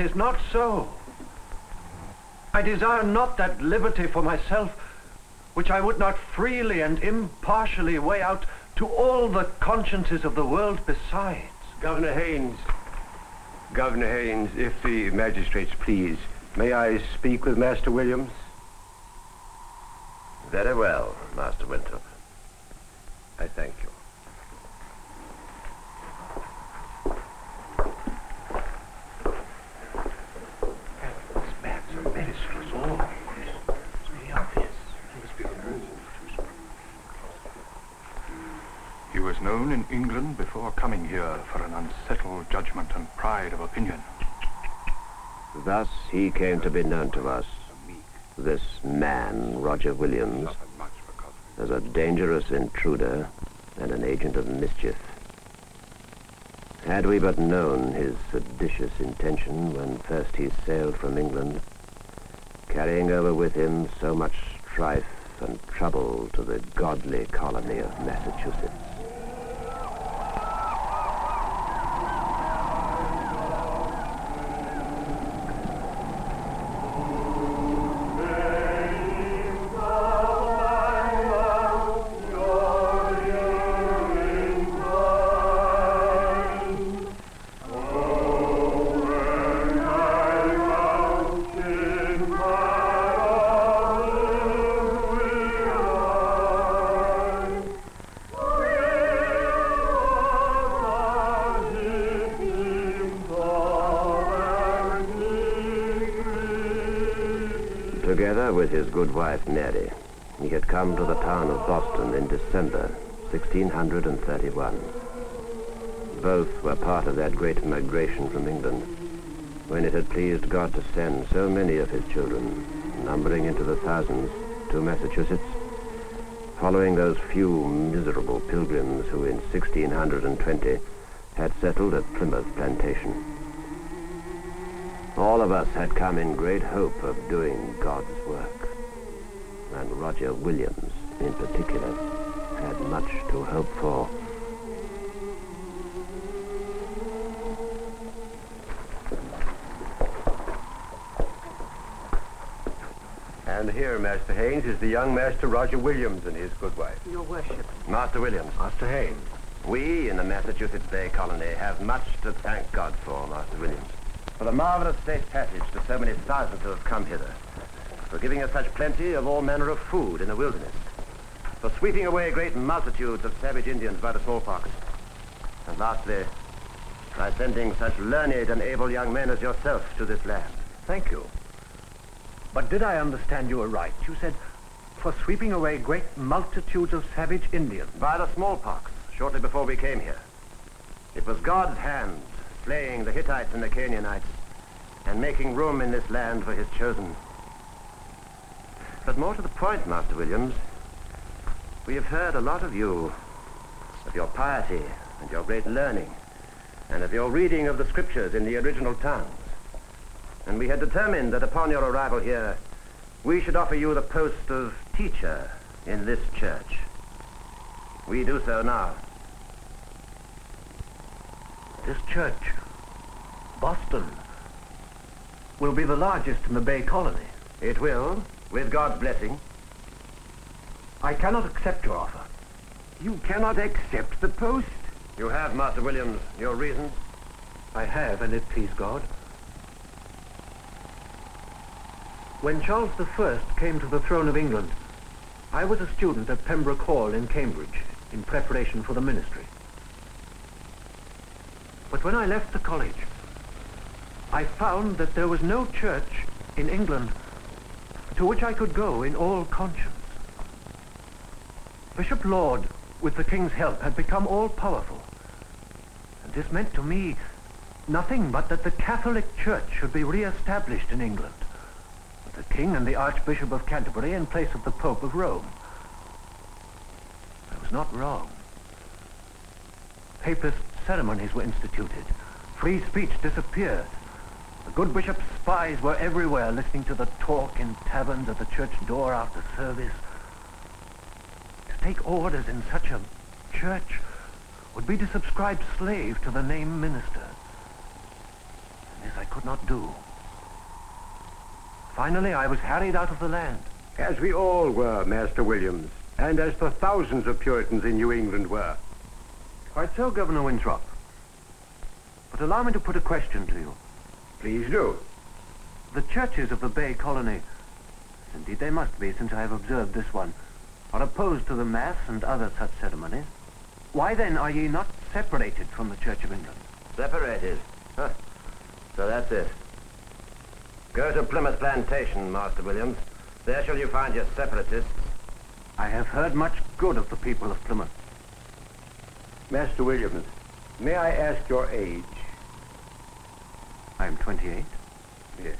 it is not so. I desire not that liberty for myself which I would not freely and impartially weigh out to all the consciences of the world besides. Governor Haynes, if the magistrates please, may I speak with Master Williams? Very well, Master Winthrop. I thank you. These bags are very small. It's very obvious. They must be removed. He was known in England before coming here for an unsettled judgment and pride of opinion. Thus he came to be known to us, this man, Roger Williams, as a dangerous intruder and an agent of mischief. Had we but known his seditious intention when first he sailed from England, carrying over with him so much strife and trouble to the godly colony of Massachusetts. Together with his good wife, Mary, he had come to the town of Boston in December 1631. Both were part of that great migration from England, when it had pleased God to send so many of his children, numbering into the thousands, to Massachusetts, following those few miserable pilgrims who in 1620 had settled at Plymouth Plantation. All of us had come in great hope of doing God's work, and Roger Williams, in particular, had much to hope for. And here, Master Haynes, is the young Master Roger Williams and his good wife. Your worship. Master Williams, Master Haynes. we in the Massachusetts Bay Colony have much to thank God for, Master Williams. For the marvelous safe passage to so many thousands who have come hither. For giving us such plenty of all manner of food in the wilderness. For sweeping away great multitudes of savage Indians by the smallpox. And lastly, by sending such learned and able young men as yourself to this land. Thank you. But did I understand you aright? You said, for sweeping away great multitudes of savage Indians. By the smallpox, shortly before we came here. It was God's hand slaying the Hittites and the Canaanites and making room in this land for his chosen. But more to the point, Master Williams, we have heard a lot of you, of your piety and your great learning, and of your reading of the scriptures in the original tongues. And we had determined that upon your arrival here, we should offer you the post of teacher in this church. We do so now. This church, Boston, will be the largest in the Bay Colony. It will, with God's blessing. I cannot accept your offer. You cannot accept the post? You have, Master Williams, your reasons. I have, and it please God. When Charles I came to the throne of England, I was a student at Pembroke Hall in Cambridge in preparation for the ministry. But when I left the college, I found that there was no church in England to which I could go in all conscience. Bishop Laud, with the king's help, had become all-powerful. And this meant to me nothing but that the Catholic Church should be re-established in England, with the king and the Archbishop of Canterbury in place of the Pope of Rome. I was not wrong. Papist ceremonies were instituted. Free speech disappeared. The good bishop's spies were everywhere, listening to the talk in taverns at the church door after service. To take orders in such a church would be to subscribe slave to the name minister. And this I could could not do. Finally, I was harried out of the land. As we all were, Master Williams, and as the thousands of Puritans in New England were. Quite so, Governor Winthrop. But allow me to put a question to you. Please do. The churches of the Bay Colony, indeed they must be since I have observed this one, are opposed to the Mass and other such ceremonies. Why then are ye not separated from the Church of England? Separated? Huh. So that's it. Go to Plymouth Plantation, Master Williams. There shall you find your separatists. I have heard much good of the people of Plymouth. Master Williams, may I ask your age? I am 28. Yes.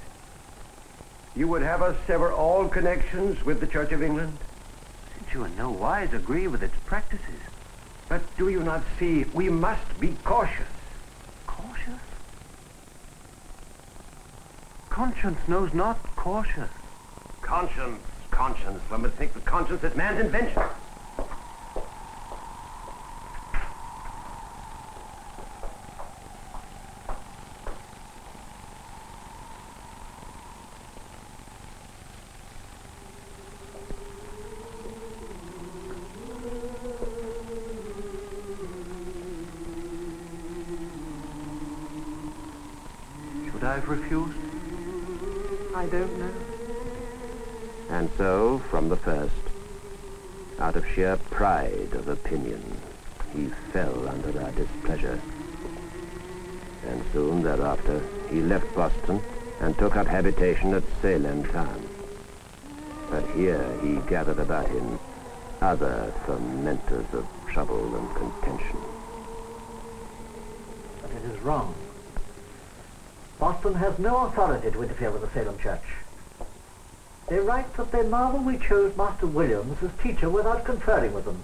You would have us sever all connections with the Church of England? Since you in no wise agree with its practices. But do you not see, we must be cautious. Cautious? Conscience knows not cautious. Conscience, conscience. One would think that conscience is man's invention. Should I have refused? I don't know. And so, from the first, out of sheer pride of opinion, he fell under our displeasure. And soon thereafter, he left Boston and took up habitation at Salem town. But here he gathered about him other fomenters of trouble and contention. But it is wrong. Boston has no authority to interfere with the Salem Church. They write that they marvel we chose Master Williams as teacher without conferring with them.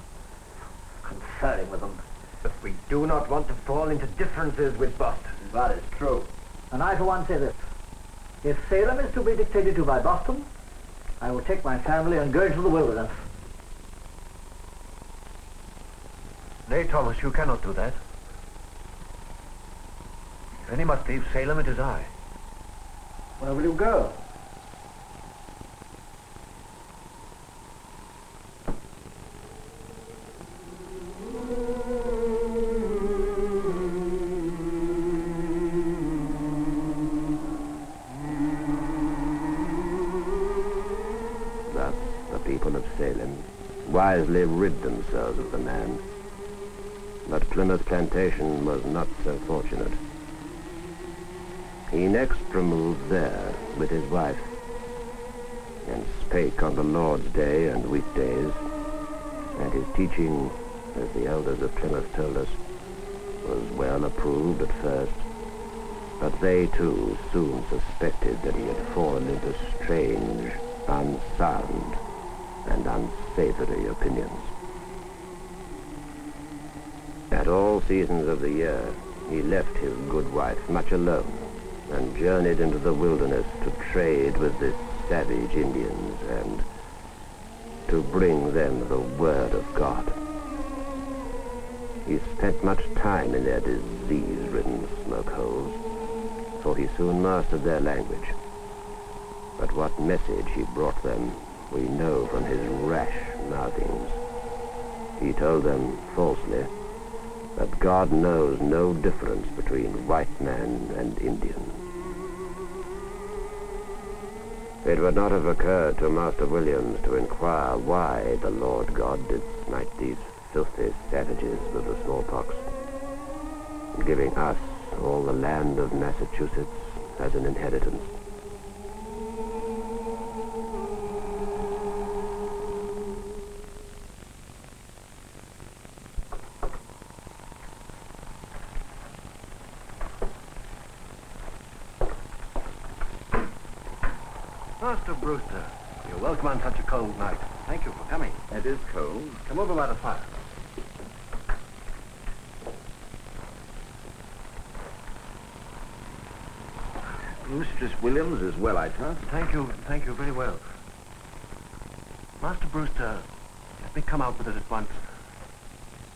Conferring with them. But we do not want to fall into differences with Boston. That is true. And I for one say this. If Salem is to be dictated to by Boston, I will take my family and go into the wilderness. Nay, Thomas, you cannot do that. If any must leave Salem, it is I. Where will you go? Thus, the people of Salem wisely rid themselves of the man. But Plymouth Plantation was not so fortunate. He next removed there with his wife, and spake on the Lord's day and weekdays, and his teaching, as the elders of Plymouth told us, was well approved at first, but they too soon suspected that he had fallen into strange, unsound, and unsavory opinions. At all seasons of the year, he left his good wife much alone, and journeyed into the wilderness to trade with the savage Indians and to bring them the word of God. He spent much time in their disease-ridden smoke holes, for he soon mastered their language. But what message he brought them, we know from his rash mouthings. He told them falsely that God knows no difference between white man and Indian. It would not have occurred to Master Williams to inquire why the Lord God did smite these filthy savages with the smallpox, giving us all the land of Massachusetts as an inheritance. Master Brewster, you're welcome on such a cold night. Thank you for coming. It is cold. Come over by the fire. Mistress Williams is well, I trust. Thank you very well. Master Brewster, let me come out with it at once.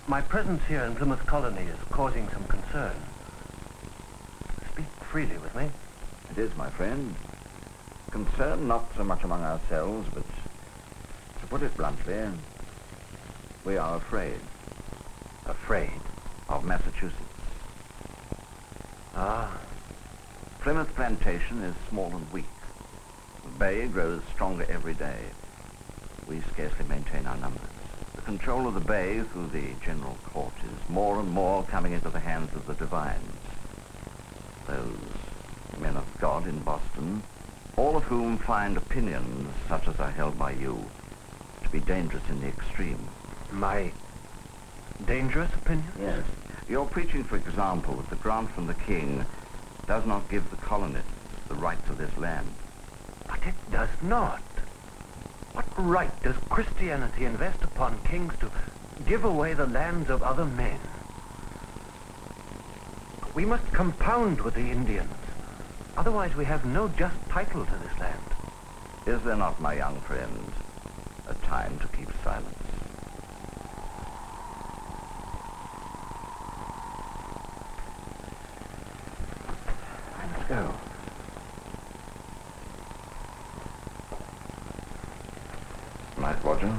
My presence here in Plymouth Colony is causing some concern. Speak freely with me. It is, my friend. Concern not so much among ourselves, but, to put it bluntly, we are afraid. Afraid? Of Massachusetts. Ah, Plymouth Plantation is small and weak. The bay grows stronger every day. We scarcely maintain our numbers. The control of the bay through the General Court is more and more coming into the hands of the divines. Those men of God in Boston, all of whom find opinions such as are held by you to be dangerous in the extreme. my dangerous opinion? Yes. You're preaching, for example, that the grant from the king does not give the colonists the right to this land. But it does not. What right does Christianity invest upon kings to give away the lands of other men? We must compound with the Indians. Otherwise we have no just title to this land. Is there not, my young friend, a time to keep silence? Let's go. Night, Roger.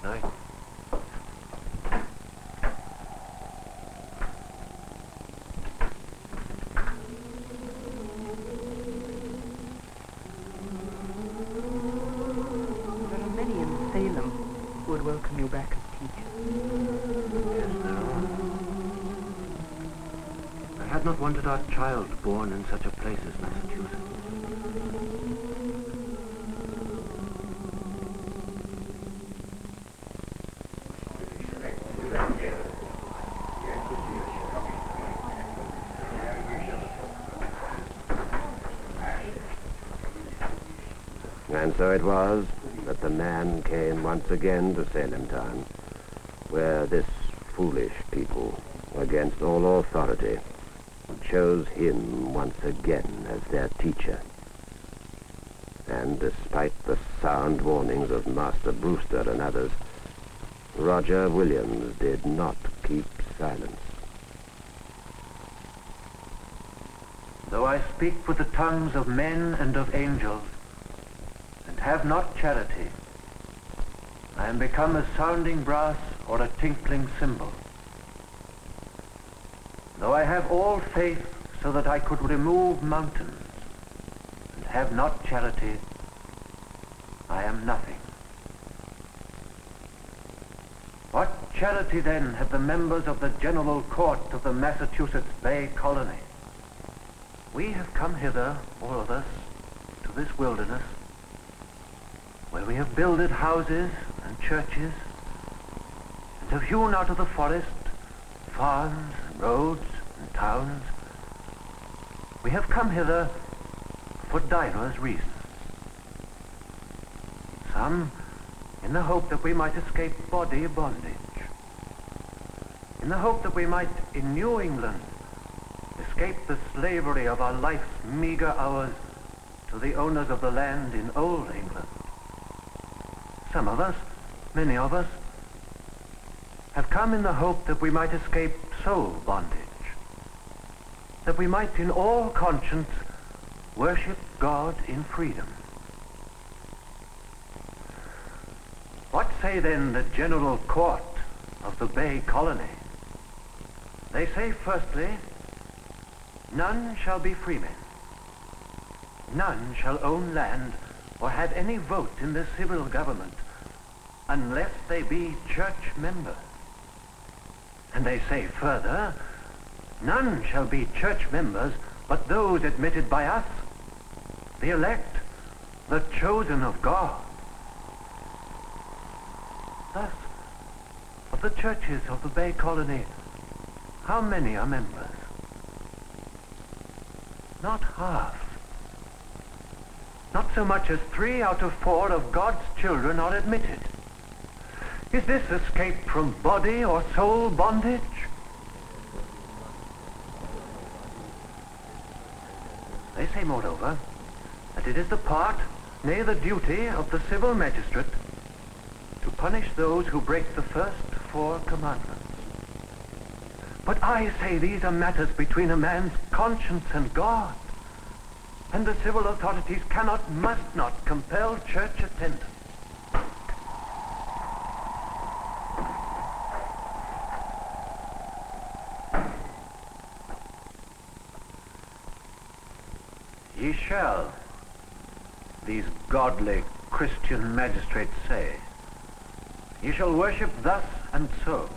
Night. There are many in Salem who would welcome you back as teacher. Yes, there are. I had not wanted our child born in such a place as Massachusetts. And so it was that the man came once again to Salem town, where this foolish people, against all authority, chose him once again as their teacher. And despite the sound warnings of Master Brewster and others, Roger Williams did not keep silence. Though I speak with the tongues of men and of angels, and have not charity, I am become as sounding brass or a tinkling cymbal. Though I have all faith so that I could remove mountains, and have not charity, I am nothing. What charity then have the members of the General Court of the Massachusetts Bay Colony? We have come hither, all of us, to this wilderness, where we have builded houses and churches, and have hewn out of the forest farms and roads and towns. We have come hither for divers reasons. Some in the hope that we might escape body bondage, in the hope that we might, in New England, escape the slavery of our life's meager hours to the owners of the land in Old England. Some of us, many of us, have come in the hope that we might escape soul bondage, that we might in all conscience worship God in freedom. What say then the General Court of the Bay Colony? They say, firstly, none shall be freemen. None shall own land or have any vote in the civil government unless they be church members. And they say further, none shall be church members but those admitted by us, the elect, the chosen of God. Thus, of the churches of the Bay Colony, how many are members? Not half. Not so much as 3 out of 4 of God's children are admitted. Is this escape from body or soul bondage? They say, moreover, that it is the part, nay, the duty of the civil magistrate to punish those who break the first 4 commandments. But I say these are matters between a man's conscience and God. And the civil authorities cannot, must not compel church attendance. Ye shall, these godly Christian magistrates say, ye shall worship thus and so.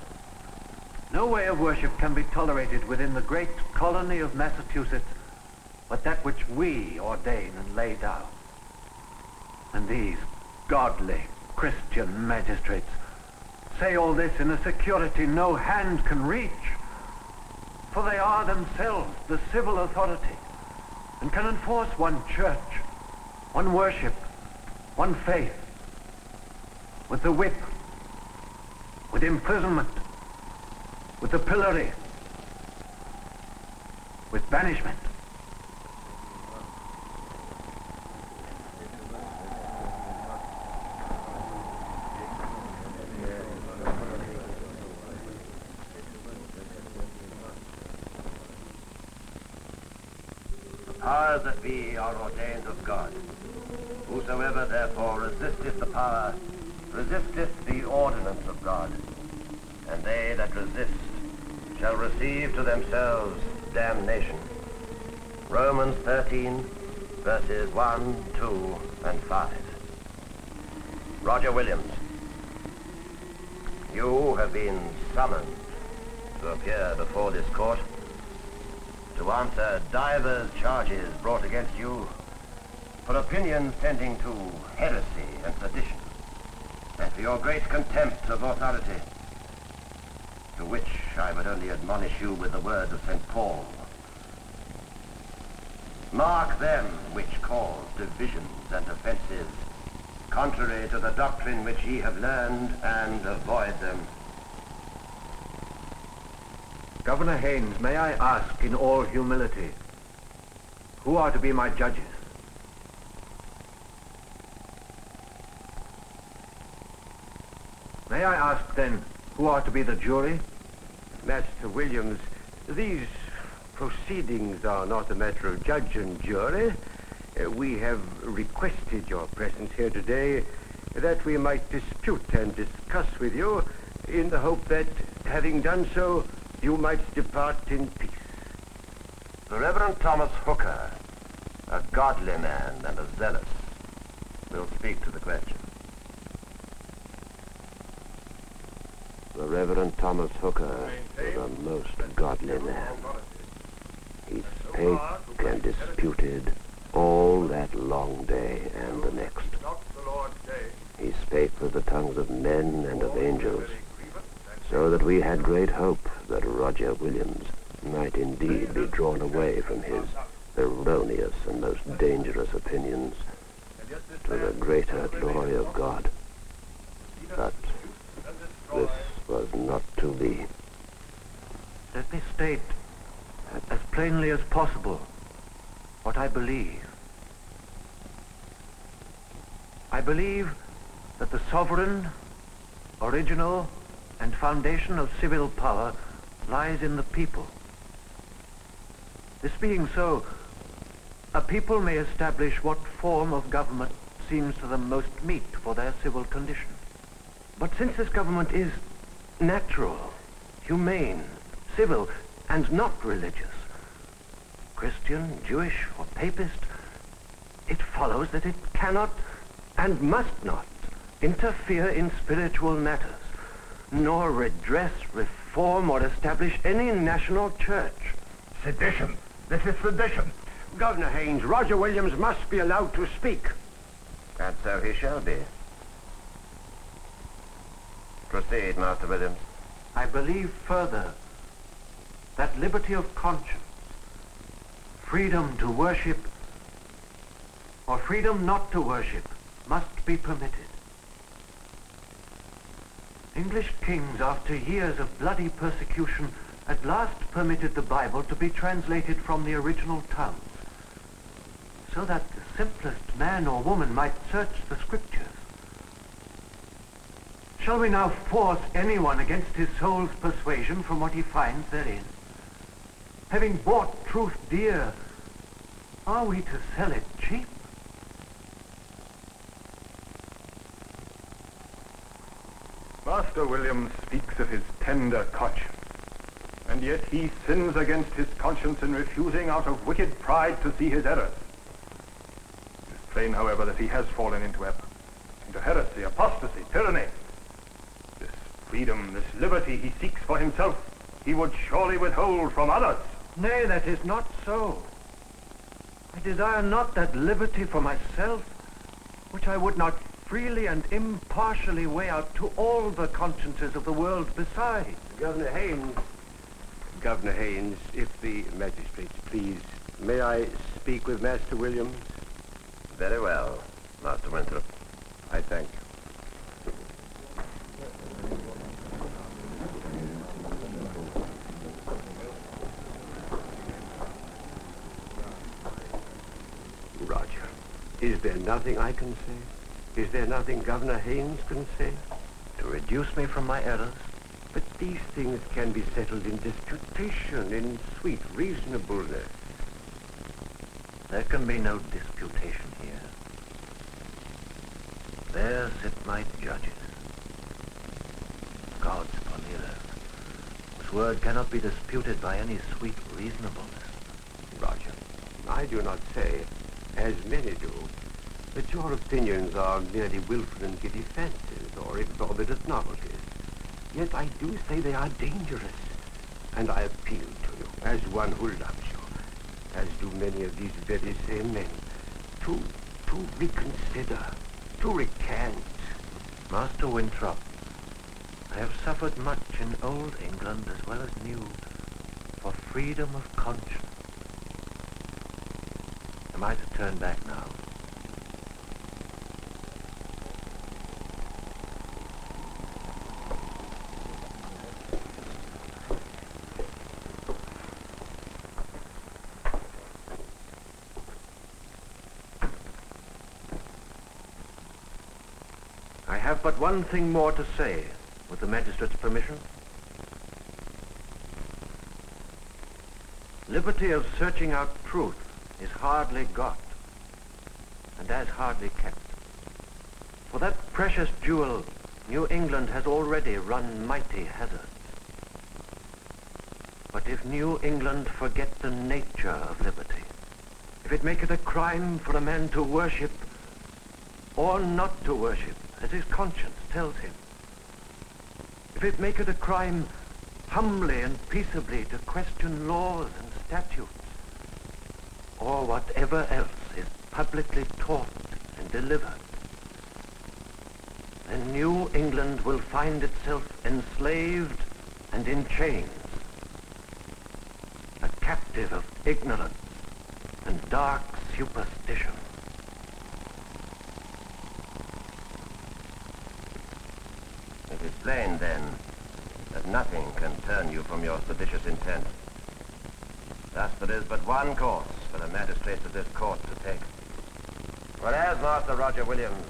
No way of worship can be tolerated within the great colony of Massachusetts but that which we ordain and lay down. And these godly Christian magistrates say all this in a security no hand can reach, for they are themselves the civil authority and can enforce one church, one worship, one faith, with the whip, with imprisonment, with the pillory, with banishment. Powers that be are ordained of God. Whosoever therefore resisteth the power, resisteth the ordinance of God. And they that resist shall receive to themselves damnation. Romans 13, verses 1, 2, and 5. Roger Williams, you have been summoned to appear before this court to answer divers charges brought against you for opinions tending to heresy and sedition, and for your great contempt of authority, to which I would only admonish you with the words of St. Paul. Mark them which cause divisions and offenses, contrary to the doctrine which ye have learned, and avoid them. Governor Haynes, may I ask in all humility, who are to be my judges? May I ask then, who are to be the jury? Master Williams, these proceedings are not a matter of judge and jury. We have requested your presence here today that we might dispute and discuss with you in the hope that, having done so, you might depart in peace. The Reverend Thomas Hooker, a godly man and a zealous, will speak to the question. The Reverend Thomas Hooker was a most godly man. He spake and disputed all that long day and the next. He spake with the tongues of men and of angels, so that we had great hope that Roger Williams might indeed be drawn away from his erroneous and most dangerous opinions to the greater glory of God. But this was not to be. Let me state as plainly as possible what I believe. I believe that the sovereign, original, and foundation of civil power lies in the people. This being so, a people may establish what form of government seems to them most meet for their civil condition. But since this government is natural, humane, civil, and not religious, Christian, Jewish, or Papist, it follows that it cannot and must not interfere in spiritual matters, nor redress, reform, or establish any national church. Sedition. This is sedition. Governor Haynes, Roger Williams must be allowed to speak. And so he shall be. Proceed, Master Williams. I believe further that liberty of conscience, freedom to worship, or freedom not to worship, must be permitted. English kings, after years of bloody persecution, at last permitted the Bible to be translated from the original tongues, so that the simplest man or woman might search the scriptures. Shall we now force anyone against his soul's persuasion from what he finds therein? Having bought truth dear, Are we to sell it cheap? Master William speaks of his tender conscience, and yet he sins against his conscience in refusing out of wicked pride to see his errors. It is plain, however, that he has fallen into error, into heresy, apostasy, tyranny. This freedom, this liberty he seeks for himself, he would surely withhold from others. Nay, that is not so. I desire not that liberty for myself, which I would not freely and impartially weigh out to all the consciences of the world besides. Governor Haynes, if the magistrates please, may I speak with Master Williams? Very well, Master Winthrop. I thank you. Roger, is there nothing I can say? Is there nothing Governor Haynes can say? To reduce me from my errors? But these things can be settled in disputation, in sweet reasonableness. There can be no disputation here. There sit my judges, gods upon the earth, whose word cannot be disputed by any sweet reasonableness. Roger, I do not say, as many do, that your opinions are merely willful and giddy fancies or exorbitant novelties. Yet I do say they are dangerous, and I appeal to you as one who loves you, as do many of these very same men, to reconsider, to recant. Master Winthrop, I have suffered much in old England as well as new for freedom of conscience. Am I to turn back now? I have but one thing more to say, with the magistrate's permission. Liberty of searching out truth is hardly got, and as hardly kept. For that precious jewel, New England has already run mighty hazards. But if New England forget the nature of liberty, if it make it a crime for a man to worship or not to worship, as his conscience tells him, if it make it a crime humbly and peaceably to question laws and statutes, or whatever else is publicly taught and delivered, then New England will find itself enslaved and in chains, a captive of ignorance and dark superstition. It is plain, then, that nothing can turn you from your seditious intent. Thus there is but one course for the magistrates of this court to take. Whereas Master Roger Williams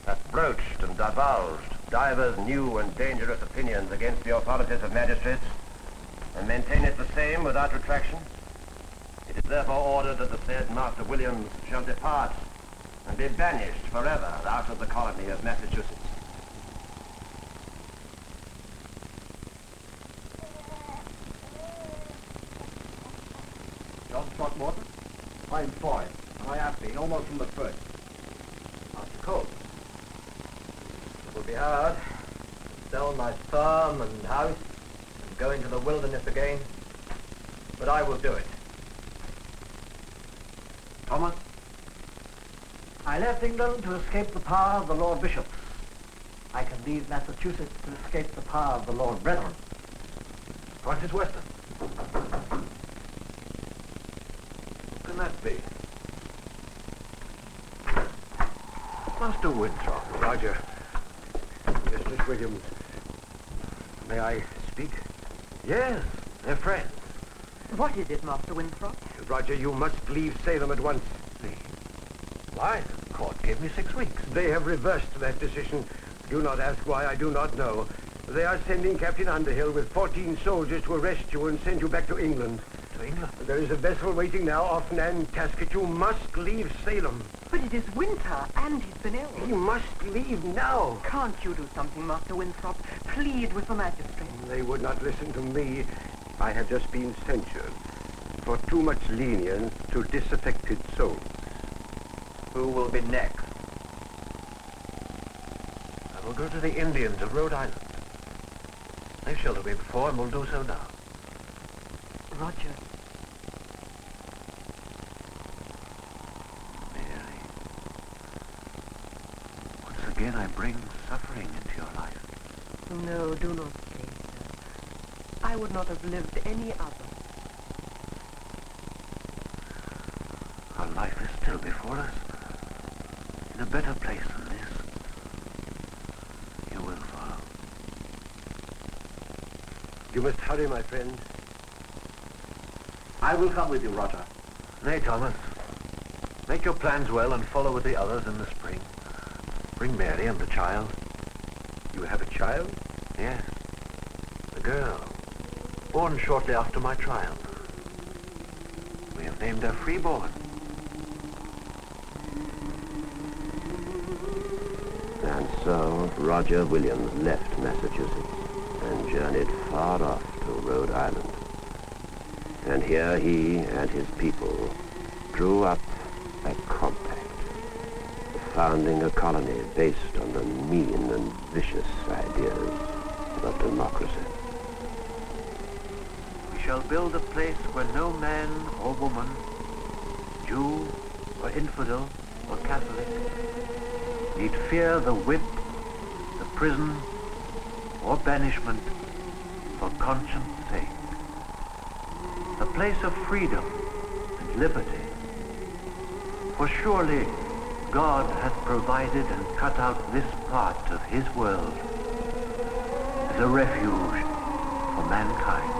hath broached and divulged divers new and dangerous opinions against the authorities of magistrates, and maintaineth the same without retraction, it is therefore ordered that the said Master Williams shall depart and be banished forever out of the colony of Massachusetts. John Throckmorton, I'm for it. I have been, almost from the first. Master Cole. It will be hard to sell my farm and house and go into the wilderness again, but I will do it. Thomas? I left England to escape the power of the Lord Bishops. I can leave Massachusetts to escape the power of the Lord Brethren. Francis Weston. Who can that be? Master Winthrop. Roger. Yes, Miss Williams. May I speak? Yes, they're friends. What is it, Master Winthrop? Roger, you must leave Salem at once. Why? The court gave me 6 weeks. They have reversed that decision. Do not ask why, I do not know. They are sending Captain Underhill with 14 soldiers to arrest you and send you back to England. to England. There is a vessel waiting now off Nantasket. You must leave Salem. But it is winter, and he's been ill. He must leave now. Can't you do something, Master Winthrop? Plead with the magistrate. They would not listen to me. I have just been censured for too much lenience to disaffected souls. Who will be next? I will go to the Indians of Rhode Island. They've sheltered me before and will do so now. Roger. Mary, once again I bring suffering into your life. No, do not say so. I would not have lived any other. Our life is still before us, in a better place than this. You will follow. You must hurry, my friend. I will come with you, Roger. Nay, Thomas. Make your plans well and follow with the others in the spring. Bring Mary and the child. You have a child? Yes. A girl. Born shortly after my trial. We have named her Freeborn. And so Roger Williams left Massachusetts and journeyed far off to Rhode Island. And here he and his people drew up a compact, founding a colony based on the mean and vicious ideas of democracy. We shall build a place where no man or woman, Jew or infidel or Catholic, need fear the whip, the prison, or banishment for conscience sake. A place of freedom and liberty. For surely God hath provided and cut out this part of his world as a refuge for mankind.